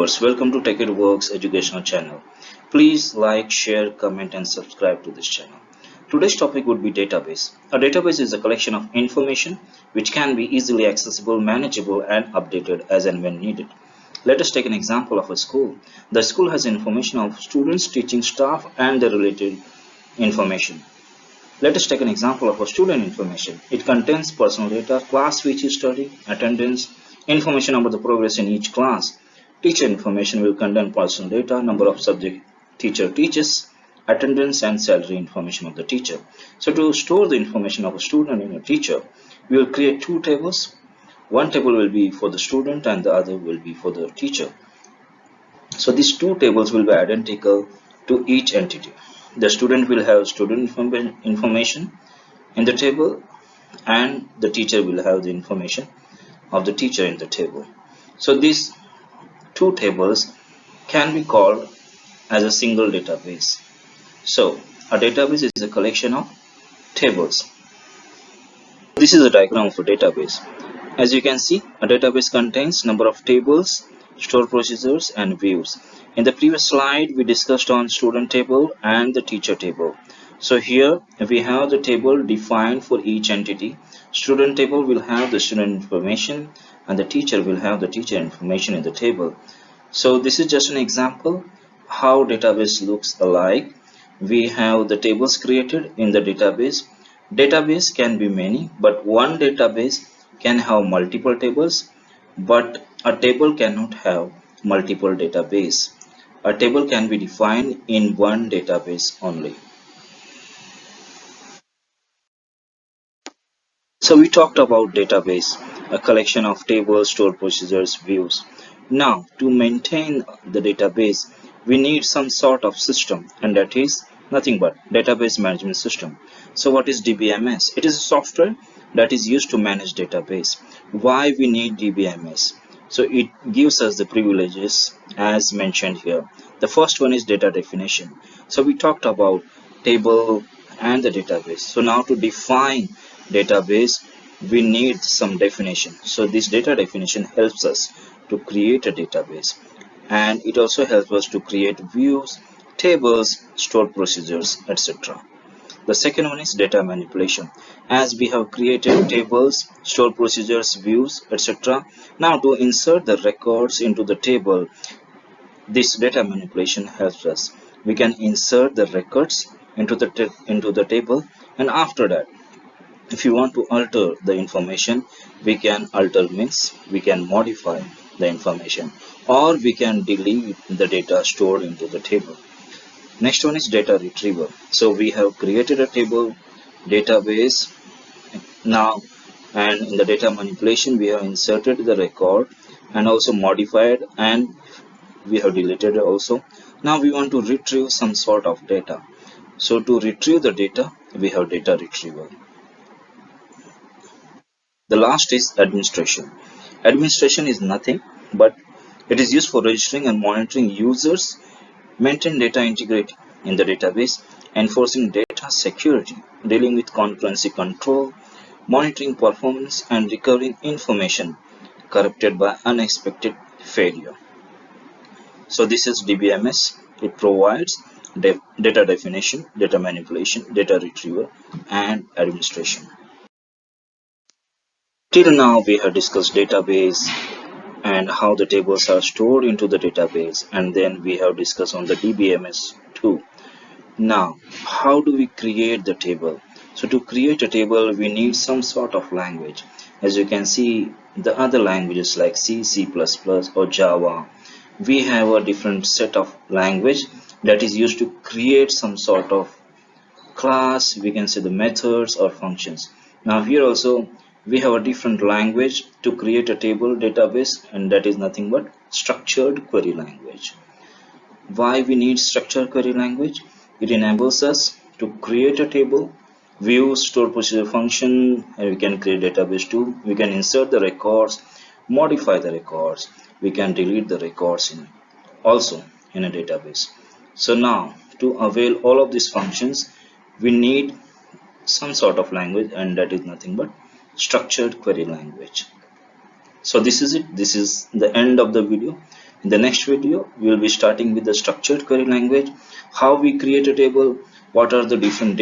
viewers, welcome to Tech It Works educational channel. Please like, share, comment and subscribe to this channel. Today's topic would be database. A database is a collection of information which can be easily accessible, manageable and updated as and when needed. Let us take an example of a school. The school has information of students, teaching staff and the related information. Let us take an example of a student information. It contains personal data, class which is studying, attendance, information about the progress in each class. Teacher information will contain personal data, number of subject teacher teaches, attendance and salary information of the teacher. So to store the information of a student and a teacher, we will create two tables. One table will be for the student and the other will be for the teacher. So these two tables will be identical to each entity. The student will have student information in the table and the teacher will have the information of the teacher in the table. So these two tables can be called as a single database. So a database is a collection of tables. This is a diagram of a database. As you can see, a database contains number of tables, store procedures and views. In the previous slide, we discussed on student table and the teacher table. So here we have the table defined for each entity. Student table will have the student information and the teacher will have the teacher information in the table. So this is just an example how database looks alike. We have the tables created in the database. Database can be many, but one database can have multiple tables, but a table cannot have multiple database. A table can be defined in one database only. So we talked about database, a collection of tables, stored procedures, views. Now to maintain the database, we need some sort of system, and that is nothing but database management system. So what is DBMS? It is a software that is used to manage database. Why we need DBMS? So it gives us the privileges as mentioned here. The first one is data definition. So we talked about table and the database. So now to define database, we need some definition. So this data definition helps us to create a database, and it also helps us to create views, tables, stored procedures, etc. The second one is data manipulation. As we have created tables, stored procedures, views, etc. Now to insert the records into the table, this data manipulation helps us. We can insert the records into the table, and after that, if you want to alter the information, we can alter means we can modify the information, or we can delete the data stored into the table. Next one is data retrieval. So we have created a table database now, and in the data manipulation we have inserted the record and also modified, and we have deleted also. Now we want to retrieve some sort of data. So to retrieve the data, we have data retrieval. The last is administration. Administration is nothing but it is used for registering and monitoring users, maintain data integrity in the database, enforcing data security, dealing with concurrency control, monitoring performance and recovering information corrupted by unexpected failure. So this is DBMS. It provides data definition, data manipulation, data retrieval and administration. Till now we have discussed database and how the tables are stored into the database, and then we have discussed on the DBMS too. Now how do we create the table? So to create a table we need some sort of language. As you can see, the other languages like C, C++ or Java, we have a different set of language that is used to create some sort of class, we can say the methods or functions. Now here also we have a different language to create a table database, and that is nothing but structured query language. Why we need structured query language? It enables us to create a table, view, store procedure function, and we can create database too. We can insert the records, modify the records, we can delete the records also in a database. So now to avail all of these functions, we need some sort of language, and that is nothing but structured query language. So this is it. This is the end of the video. In the next video, we will be starting with the structured query language, how we create a table, what are the different